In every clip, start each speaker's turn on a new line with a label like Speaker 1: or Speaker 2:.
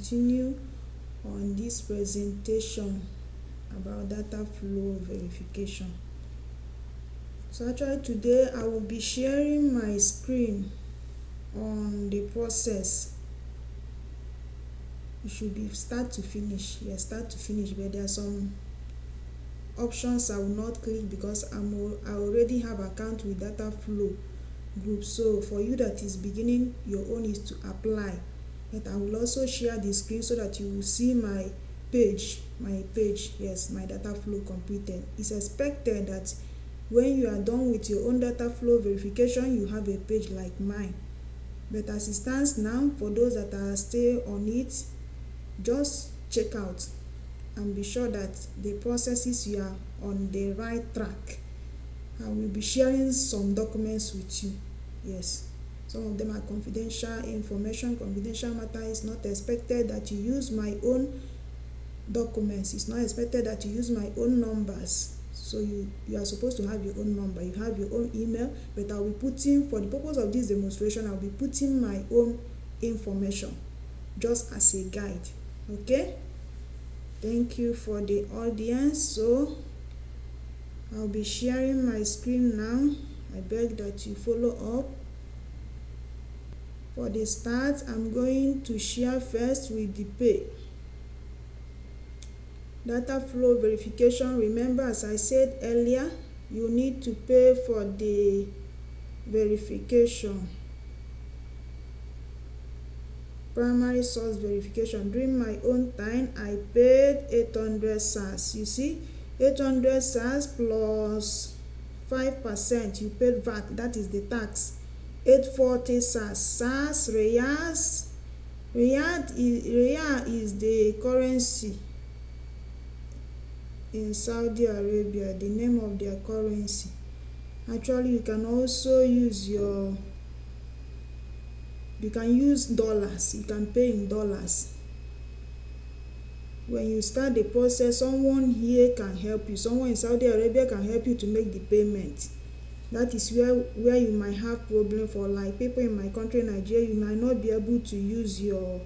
Speaker 1: continue on this presentation about data flow verification. So actually today I will be sharing my screen on the process. It should be start to finish. Yes, start to finish, but there are some options I will not click because I already have account with DataFlow group. So for you that is beginning, your own is to apply. But I will also share the screen so that you will see my page. Yes, my DataFlow completed. It's expected that when you are done with your own DataFlow verification, you have a page like mine. But as it stands now, for those that are still on it, just check out and be sure that the processes you are on the right track. I will be sharing some documents with you. Yes, some of them are confidential information. Confidential matter is not expected that you use my own documents. It's not expected that you use my own numbers. So you are supposed to have your own number, you have your own email, but I'll be putting, for the purpose of this demonstration, I'll be putting my own information just as a guide. Okay, thank you for the audience. So I'll be sharing my screen now. I beg that you follow up. For the start, I'm going to share first with the pay. Data flow verification. Remember, as I said earlier, you need to pay for the verification. Primary source verification. During my own time, I paid 800 SARS. You see, 800 SARS plus 5%. You paid VAT, that is the tax. 840 SARS. Riyadh is the currency in Saudi Arabia, the name of their currency. Actually, you can also use dollars. You can pay in dollars. When you start the process, someone here can help you. Someone in Saudi Arabia can help you to make the payment. That is where you might have problem. For like people in my country, Nigeria, you might not be able to use your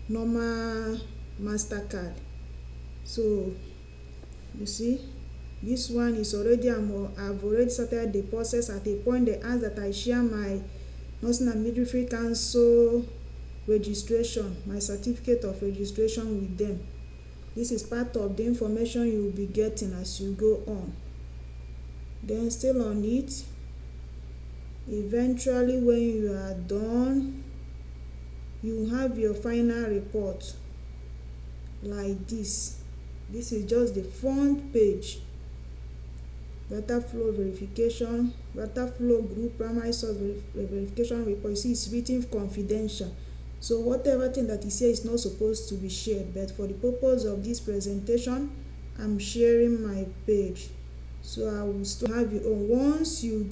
Speaker 1: normal MasterCard. So you see, this one is already, I've already started the process. At a point they ask that I share my Nursing and Midwifery Council registration, my certificate of registration with them. This is part of the information you will be getting as you go on. Then still on it, eventually when you are done, you have your final report like this. This is just the front page. Data flow verification, data flow group, primary source verification report. You see, it's written confidential. So whatever thing that is here is not supposed to be shared. But for the purpose of this presentation, I'm sharing my page. So I will still have you on. Once you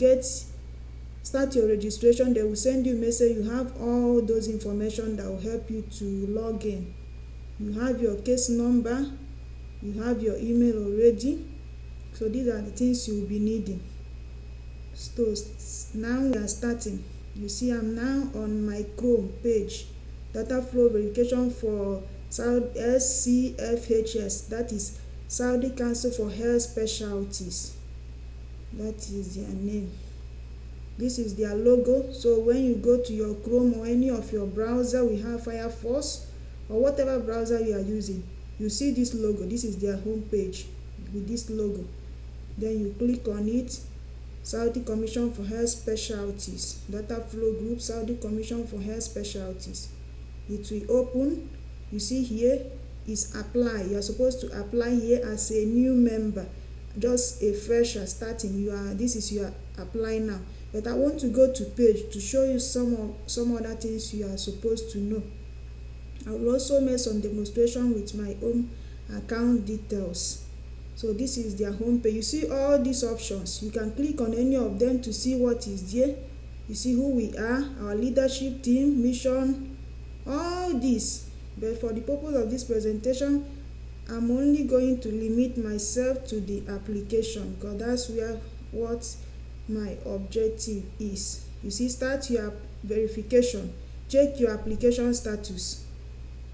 Speaker 1: start your registration, they will send you a message. You have all those information that will help you to log in. You have your case number. You have your email already. So these are the things you will be needing. So now we are starting. You see, I'm now on my Chrome page. Data flow verification for SCFHS. That is Saudi Council for Health Specialties. That is their name. This is their logo. So when you go to your Chrome or any of your browser, we have Firefox or whatever browser you are using, you see this logo. This is their home page with this logo. Then you click on it. Saudi Commission for Health Specialties. Data flow group, Saudi Commission for Health Specialties. It will open. You see here is apply. You are supposed to apply here as a new member, just a fresher starting. You are applying now. But I want to go to page to show you some other things you are supposed to know. I will also make some demonstration with my own account details. So this is their home page. You see all these options. You can click on any of them to see what is there. You see who we are, our leadership team, mission, all this. But for the purpose of this presentation, I'm only going to limit myself to the application because that's what my objective is. You see, start your verification. Check your application status.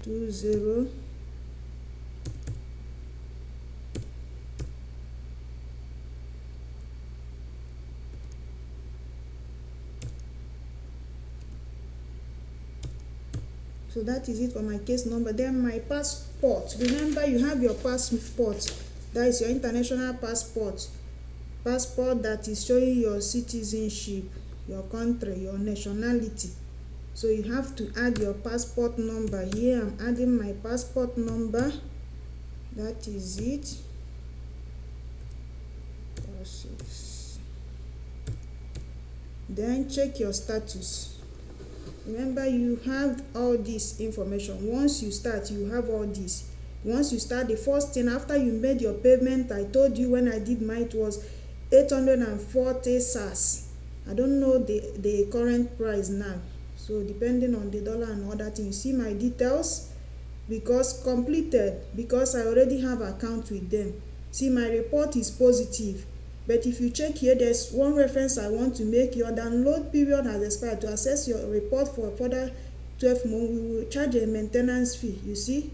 Speaker 1: 20. So that is it for my case number. Then my passport. Remember, you have your passport. That is your international passport. Passport that is showing your citizenship, your country, your nationality. So you have to add your passport number. Here I'm adding my passport number. That is it. 46. Then check your status. Remember, you have all this information. Once you start, you have all this. Once you start, the first thing after you made your payment, I told you when I did mine, it was 840 SARS. I don't know the current price now, so depending on the dollar and other things. See my details, because completed, because I already have account with them. See, my report is positive. But if you check here, there's one reference I want to make. Your download period has expired. To access your report for further 12 months, we will charge a maintenance fee, you see.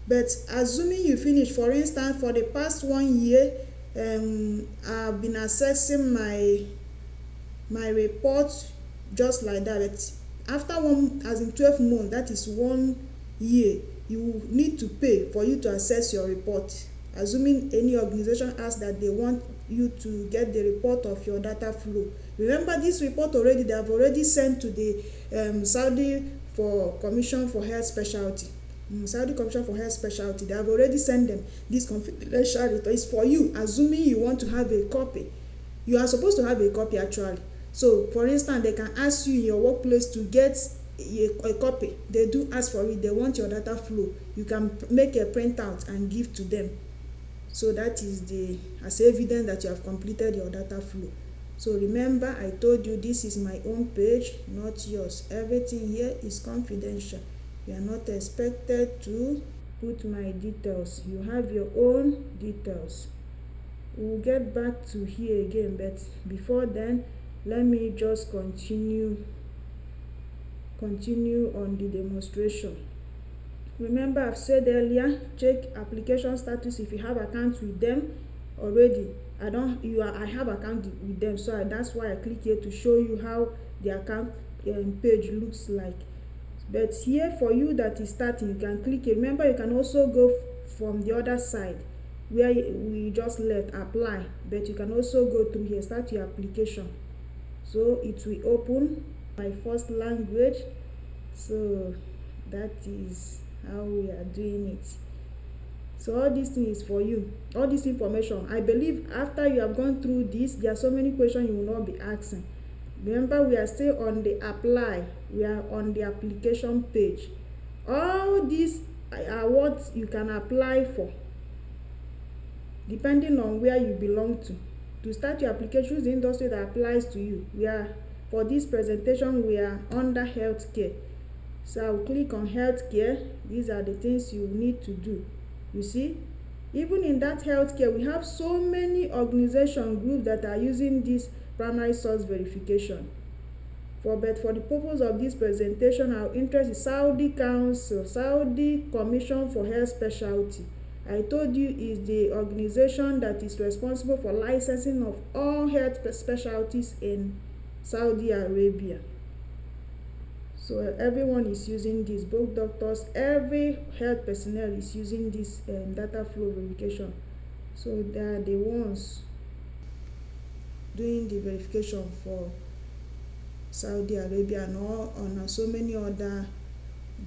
Speaker 1: But assuming you finish, for instance, for the past 1 year, I've been accessing my report just like that. But after 12 months, that is 1 year, you need to pay for you to access your report. Assuming any organization asks that they want you to get the report of your data flow. Remember, this report already, they have already sent to the Saudi for Commission for Health Specialty. Saudi Commission for Health Specialty, they have already sent them this confidential report. It's for you, assuming you want to have a copy. You are supposed to have a copy actually. So for instance, they can ask you in your workplace to get a copy. They do ask for it. They want your data flow. You can make a printout and give to them. So that is as evidence that you have completed your data flow. So remember, I told you this is my own page, not yours. Everything here is confidential. You are not expected to put my details. You have your own details. We'll get back to here again, but before then, let me just continue on the demonstration. Remember, I've said earlier, check application status if you have account with them already. I have account with them, so that's why I click here to show you how the account page looks like. But here, for you that is starting, you can click it. Remember, you can also go from the other side where we just left, apply, but you can also go through here, start your application. So it will open my first language. So that is how we are doing it. So all this thing is for you, all this information. I believe after you have gone through this, there are so many questions you will not be asking. Remember, we are still on the apply, we are on the application page. All these are what you can apply for depending on where you belong to. To start your application, choose the industry that applies to you. For this presentation, we are under healthcare. So I'll click on healthcare. These are the things you need to do. You see, even in that healthcare, we have so many organization groups that are using this primary source verification. But for the purpose of this presentation, our interest is Saudi Council, Saudi Commission for Health Specialty. I told you is the organization that is responsible for licensing of all health specialties in Saudi Arabia. So everyone is using this, both doctors, every health personnel is using this data flow verification. So they are the ones doing the verification for Saudi Arabia and on so many other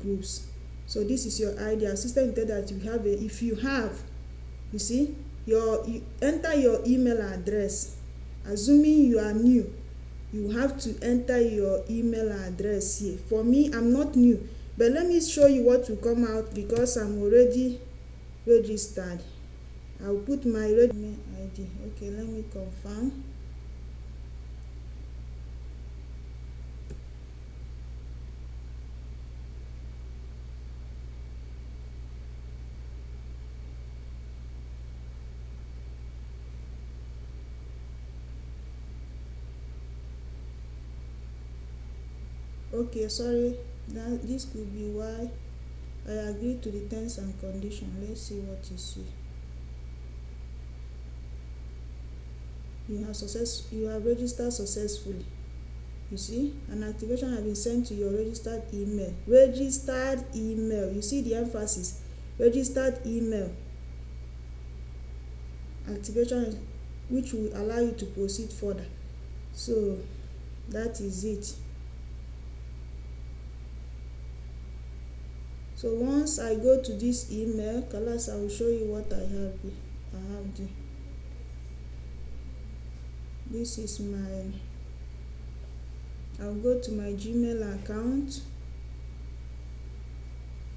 Speaker 1: groups. So this is your ID. Our system will tell that if you have, you see, you enter your email address. Assuming you are new, you have to enter your email address here. For me, I'm not new, but let me show you what will come out because I'm already registered. I'll put my email ID. Okay, let me confirm. Okay, sorry, this could be why I agree to the terms and conditions. Let's see what you see. You have registered successfully. You see, an activation has been sent to your registered email. Registered email. You see the emphasis. Registered email. Activation which will allow you to proceed further. So that is it. So once I go to this email, class, I will show you what I have there. This is I'll go to my Gmail account.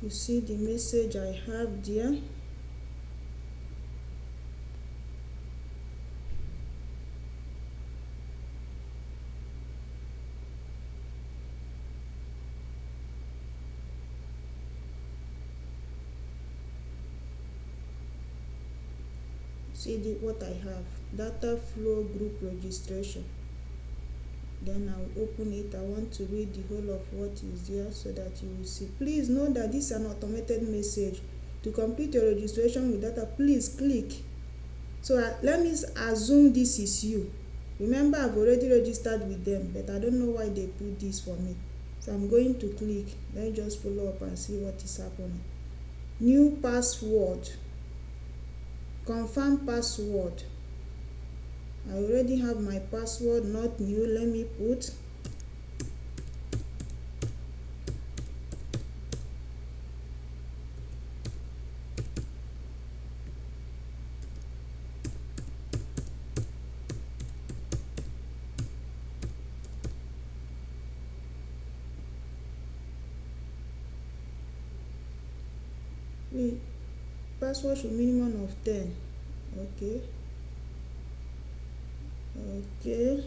Speaker 1: You see the message I have there. See what I have. DataFlow group registration. Then I'll open it. I want to read the whole of what is there so that you will see. Please note that this is an automated message. To complete your registration with data, please click. So let me assume this is you. Remember, I've already registered with them, but I don't know why they put this for me. So I'm going to click. Let me just follow up and see what is happening. New password. Confirm password. I already have my password, not new. Let me put password should minimum of 10. Okay,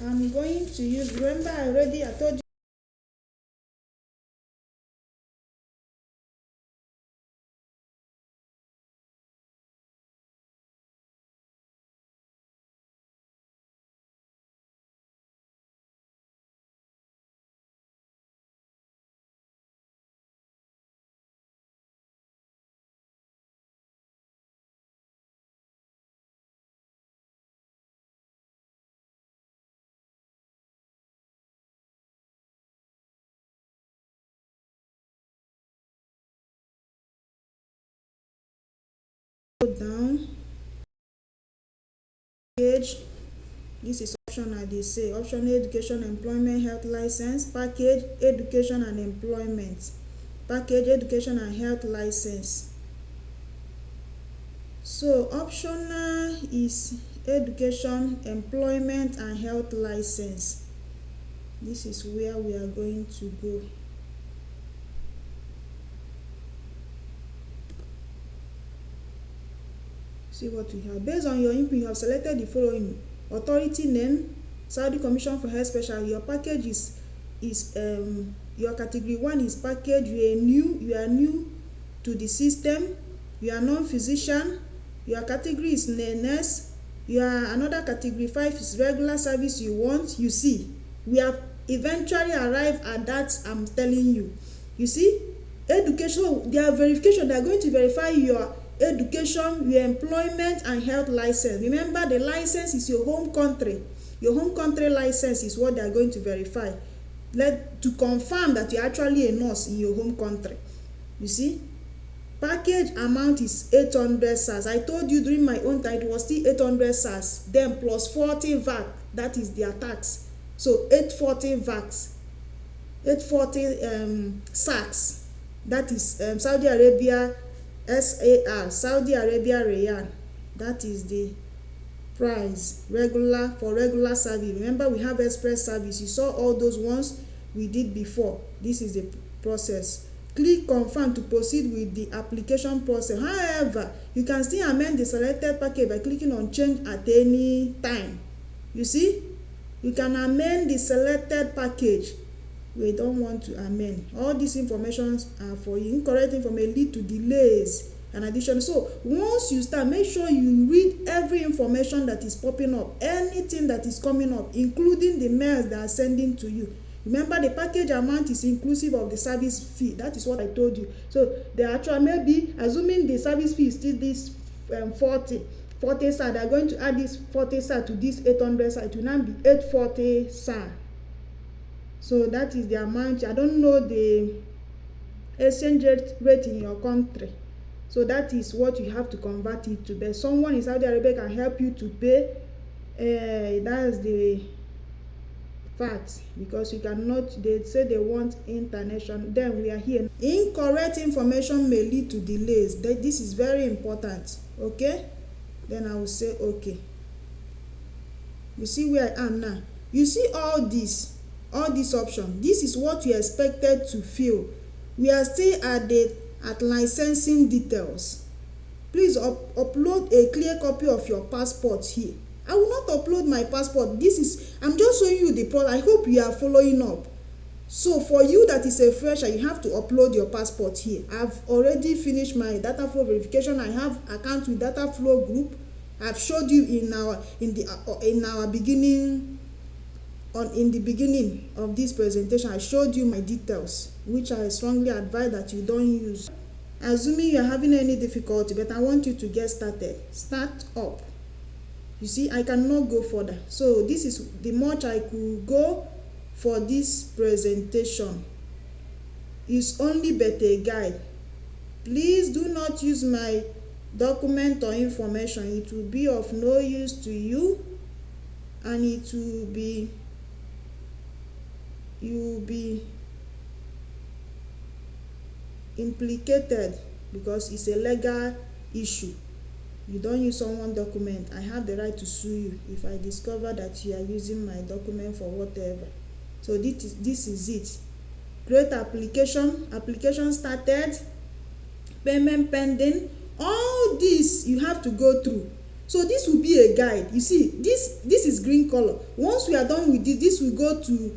Speaker 1: I'm going to use, remember I told you go down page. This is option I dey say. Option education, employment, health license. Package education and employment. Package education and health license. So optional is education, employment and health license. This is where we are going to go. See what we have. Based on your input, you have selected the following: authority name, Saudi Commission for Health Specialty. Your package is your category 1 is package. You are new to the system. You are non-physician. Your category is nurse. You are another category 5 is regular service you want. You see, we have eventually arrived at that. I'm telling you. You see, education, their verification, they are going to verify your education, your employment and health license. Remember, the license is your home country. Your home country license is what they are going to verify, to confirm that you are actually a nurse in your home country. You see, package amount is 800 SARS. I told you during my own time it was still 800 SARS, then plus 40 VAT, that is their tax. So 840 VAT, 840 SARS, that is Saudi Arabia SAR, Saudi Arabia Riyal. That is the price for regular service. Remember, we have express service. You saw all those ones we did before. This is the process. Click confirm to proceed with the application process. However, you can still amend the selected package by clicking on change at any time. You see, you can amend the selected package. We don't want to amend. All these informations are for you. Incorrect information lead to delays and addition. So once you start, make sure you read every information that is popping up, anything that is coming up, including the mails they are sending to you. Remember, the package amount is inclusive of the service fee. That is what I told you. So the actual, maybe assuming the service fee is still this 40 SAR, they are going to add this 40 SAR to this 800 SAR. It will now be 840 SAR. So that is the amount. I don't know the exchange rate in your country, so that is what you have to convert it to. But someone in Saudi Arabia can help you to pay. That's the fact, because you cannot, they say they want international, then we are here. Incorrect information may lead to delays. This is very important. Okay, then I will say okay. You see where I am now. You see all this option. This is what you expected to fill. We are still at licensing details. Please upload a clear copy of your passport here. I will not upload my passport. I'm just showing you the process. I hope you are following up. So for you that is a fresher, you have to upload your passport here. I've already finished my DataFlow verification. I have account with DataFlow group. I've showed you in the beginning of this presentation. I showed you my details, which I strongly advise that you don't use. Assuming you are having any difficulty, but I want you to get started. Start up. You see, I cannot go further. So this is the much I could go for this presentation. It's only but a guide. Please do not use my document or information. It will be of no use to you, and you will be implicated because it's a legal issue. You don't use someone's document. I have the right to sue you if I discover that you are using my document for whatever. So this is it. Create application started, payment pending. All this you have to go through. So this will be a guide. You see, this is green color. Once we are done with this will go to,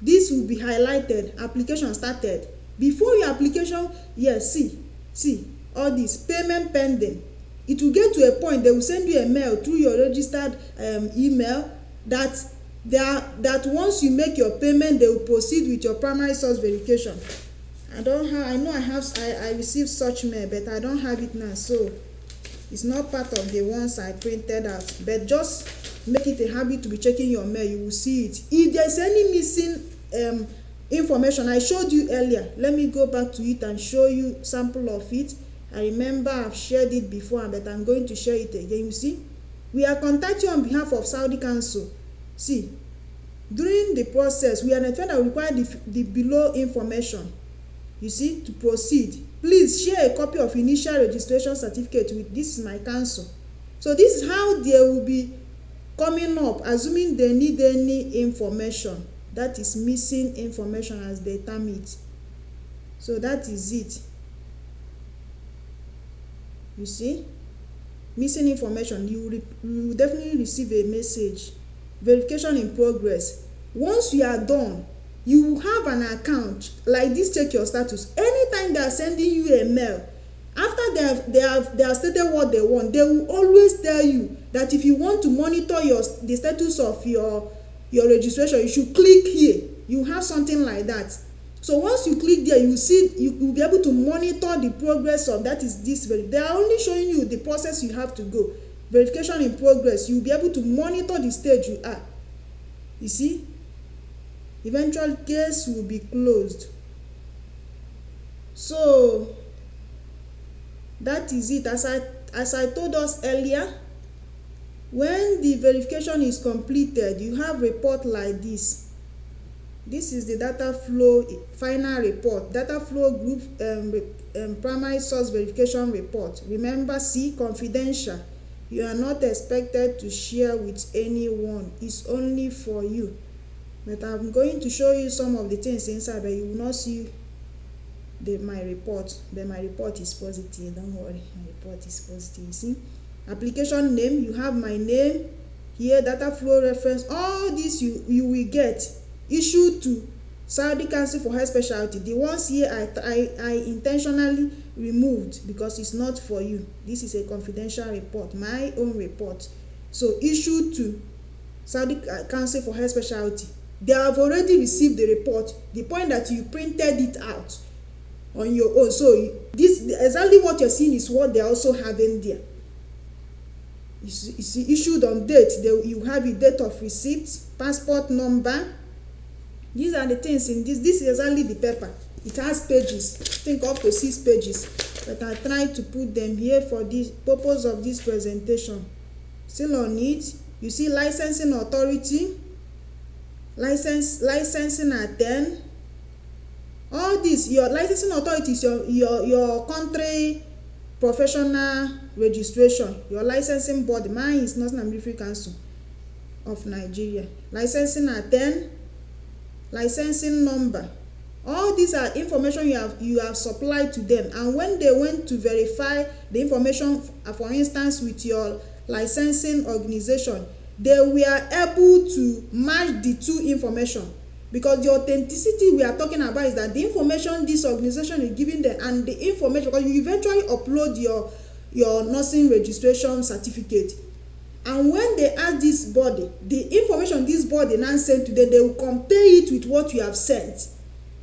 Speaker 1: this will be highlighted, application started. Before your application, yes, see all this payment pending. It will get to a point they will send you a mail through your registered email that once you make your payment, they will proceed with your primary source verification. I received such mail, but I don't have it now, so it's not part of the ones I printed out. But just make it a habit to be checking your mail. You will see it. If there's any missing information I showed you earlier, let me go back to it and show you sample of it. I remember I've shared it before, but I'm going to share it again. You see, we are contacting on behalf of Saudi Council. See, during the process, we are notified that we require the below information. You see, to proceed, please share a copy of initial registration certificate with this is my council. So this is how they will be coming up, assuming they need any information that is missing information, as they term it. So that is it. You see, missing information, you will definitely receive a message, verification in progress. Once you are done, you will have an account like this. Check your status. Anytime they are sending you a mail, after they have stated what they want, they will always tell you that if you want to monitor the status of your registration, you should click here. You have something like that. So once you click there, you see, you will be able to monitor the progress of that. Is this they are only showing you the process you have to go. Verification in progress. You will be able to monitor the stage you are. You see, eventual case will be closed. So that is it. As I told us earlier, when the verification is completed, you have report like this. This is the DataFlow final report, DataFlow group primary source verification report. Remember, see, confidential. You are not expected to share with anyone. It's only for you. But I'm going to show you some of the things inside, but you will not see my report. But my report is positive. Don't worry, my report is positive. You see, application name, you have my name here, DataFlow reference. All this you will get issued to Saudi Council for Health Specialty. The ones here I intentionally removed because it's not for you. This is a confidential report, my own report. So issued to Saudi Council for Health Specialty. they have already received the report, the point that you printed it out on your own. So this exactly what you're seeing is what they're also having there. It's issued on date. You have a date of receipt, passport number. These are the things in this. This is exactly the paper. It has pages, I think up to 6 pages, but I tried to put them here for the purpose of this presentation. Still on it, you see licensing authority, licensing at 10. All this, your licensing authority is your country professional registration, your licensing body. Mine is National Military Council of Nigeria. Licensing at 10, licensing number. All these are information you have supplied to them, and when they went to verify the information, for instance with your licensing organization, they were able to match the two information, because the authenticity we are talking about is that the information this organization is giving them and the information, because you eventually upload your nursing registration certificate, and when they ask this body, the information this body now sent to them, they will compare it with what you have sent,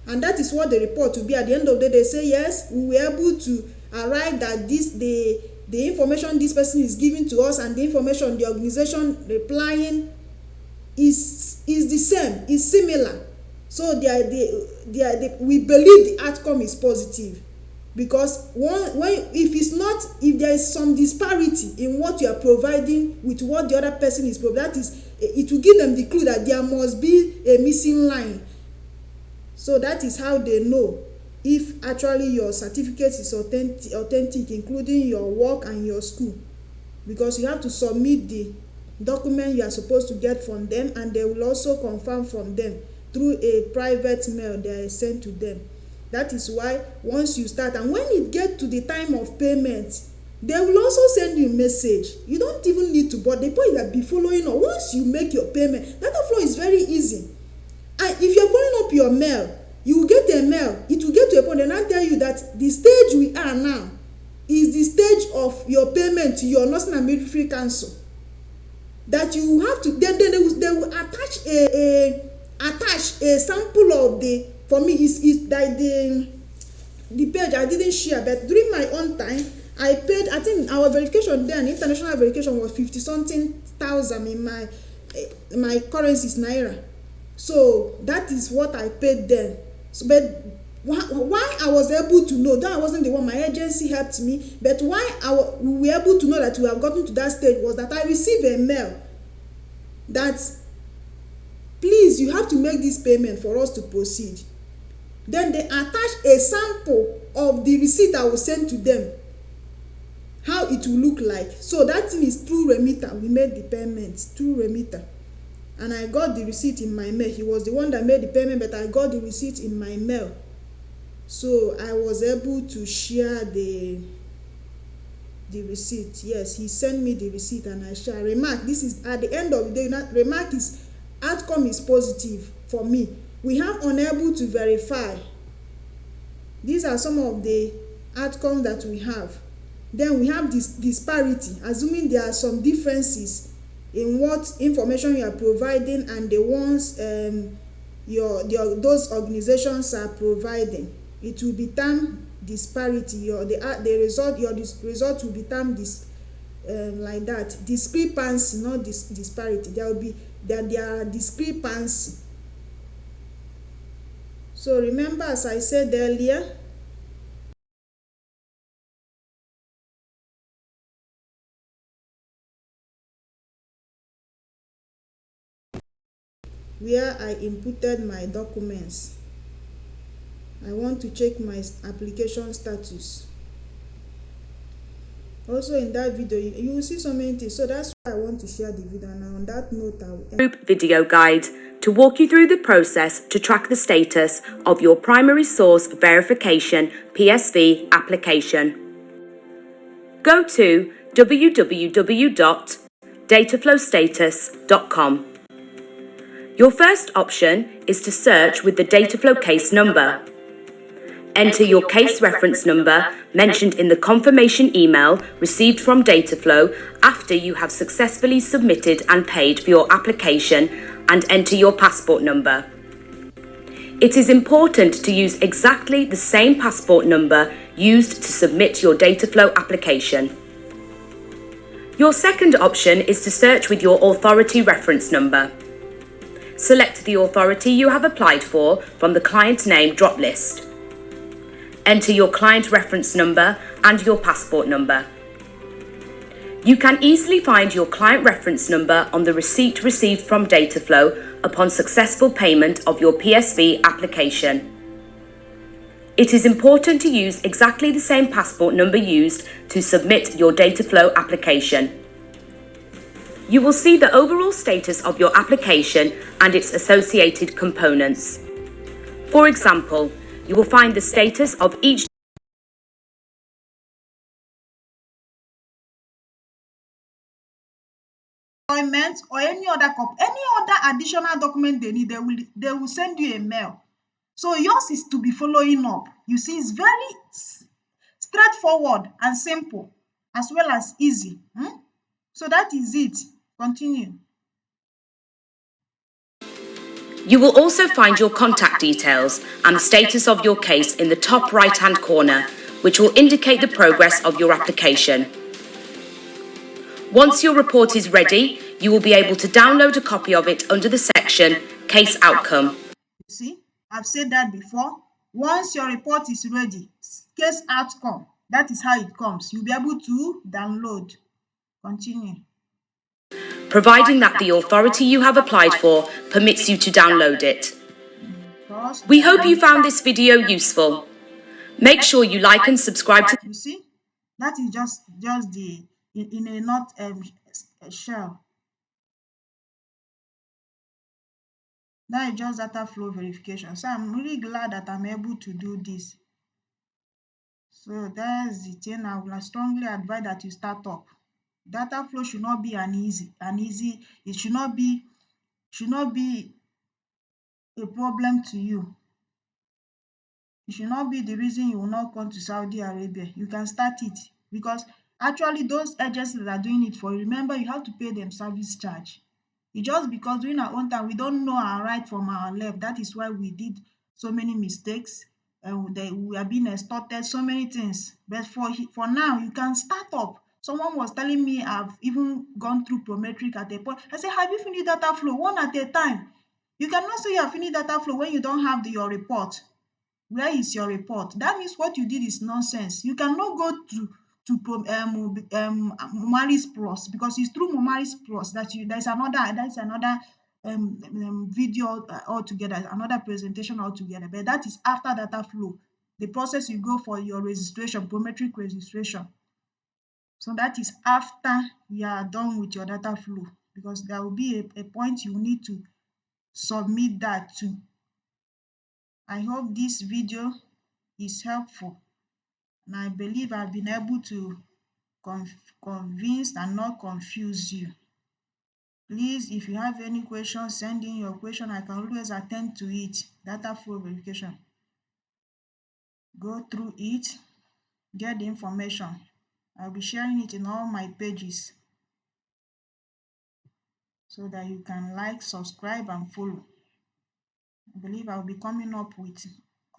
Speaker 1: and that is what the report will be. At the end of the day, they say yes, we were able to arrive that the information this person is giving to us and the information the organization replying is the same, is similar. So we believe the outcome is positive, because if there is some disparity in what you are providing with what the other person is providing, that is, it will give them the clue that there must be a missing line. So that is how they know if actually your certificate is authentic, including your work and your school, because you have to submit the document you are supposed to get from them, and they will also confirm from them through a private mail they are sent to them. That is why once you start, and when it gets to the time of payment, they will also send you a message. You don't even need to, but the point that be following up. Once you make your payment, DataFlow is very easy. And if you're following up your mail, you will get a mail. It will get to a point and I'll tell you that the stage we are now is the stage of your payment to your National Military Council. That you have to, then they will attach a sample of the, for me is like the page I didn't share, but during my own time I paid, I think our verification then, international verification, was 50 something thousand in my currency is naira. So that is what I paid then. So, but why I was able to know that I wasn't the one, my agency helped me, but why we were able to know that we have gotten to that stage was that I received a mail that please, you have to make this payment for us to proceed. Then they attached a sample of the receipt I will send to them, how it will look like. So that thing is through remitter. We made the payment through remitter, and I got the receipt in my mail. He was the one that made the payment, but I got the receipt in my mail. So I was able to share the receipt. Yes, he sent me the receipt and I share. Remark, this is at the end of the day, remark is outcome is positive for me. We have unable to verify. These are some of the outcomes that we have. Then we have this disparity, assuming there are some differences in what information you are providing and the ones those organizations are providing. It will be termed disparity. Your result will be termed like that. Discrepancy, not disparity. There are discrepancy. So remember, as I said earlier, where I inputted my documents, I want to check my application status. Also in that video, you will see so many things. So that's why I want to share the video. And on that note, I will
Speaker 2: group video guide to walk you through the process to track the status of your primary source verification PSV application. Go to www.dataflowstatus.com. Your first option is to search with the DataFlow case number. Enter your case reference number mentioned in the confirmation email received from DataFlow after you have successfully submitted and paid for your application and enter your passport number. It is important to use exactly the same passport number used to submit your DataFlow application. Your second option is to search with your authority reference number. Select the authority you have applied for from the client name drop list. Enter your client reference number and your passport number. You can easily find your client reference number on the receipt received from DataFlow upon successful payment of your PSV application. It is important to use exactly the same passport number used to submit your DataFlow application. You will see the overall status of your application and its associated components. For example, you will find the status of each
Speaker 1: employment or any other additional document they need, they will send you a mail. So yours is to be following up. You see, it's very straightforward and simple as well as easy. So that is it. Continue.
Speaker 2: You will also find your contact details and the status of your case in the top right-hand corner, which will indicate the progress of your application. Once your report is ready, you will be able to download a copy of it under the section Case Outcome.
Speaker 1: You see, I've said that before. Once your report is ready, case outcome, that is how it comes. You'll be able to download. Continue.
Speaker 2: Providing that the authority you have applied for permits you to download it. We hope you found this video useful. Make sure you like and subscribe to.
Speaker 1: You see, that is just the in a not shell. That is just data flow verification. So I'm really glad that I'm able to do this. So that's the thing. I will strongly advise that you start up. Data flow should not be it should not be a problem to you. It should not be the reason you will not come to Saudi Arabia. You can start it because actually those agencies that are doing it for you, remember you have to pay them service charge. It's just because during our own time we don't know our right from our left. That is why we did so many mistakes and we are being extorted, so many things. But for now, you can start up. Someone was telling me I've even gone through prometric at a point. I said, have you finished data flow? One at a time. You cannot say you have finished data flow when you don't have your report. Where is your report? That means what you did is nonsense. You cannot go to Momaris Plus because it's through Momaris Plus that there's another video altogether, another presentation altogether. But that is after data flow. The process you go for your registration, prometric registration. So that is after you are done with your data flow because there will be a point you need to submit that to. I hope this video is helpful and I believe I've been able to convince and not confuse you. Please, if you have any questions, send in your question. I can always attend to it. Data flow verification. Go through it, get the information. I'll be sharing it in all my pages so that you can like, subscribe, and follow. I believe I'll be coming up with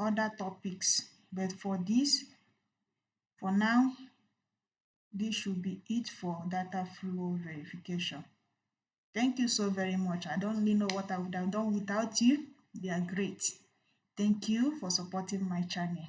Speaker 1: other topics, but for now, this should be it for data flow verification. Thank you so very much. I don't really know what I would have done without you. You are great. Thank you for supporting my channel.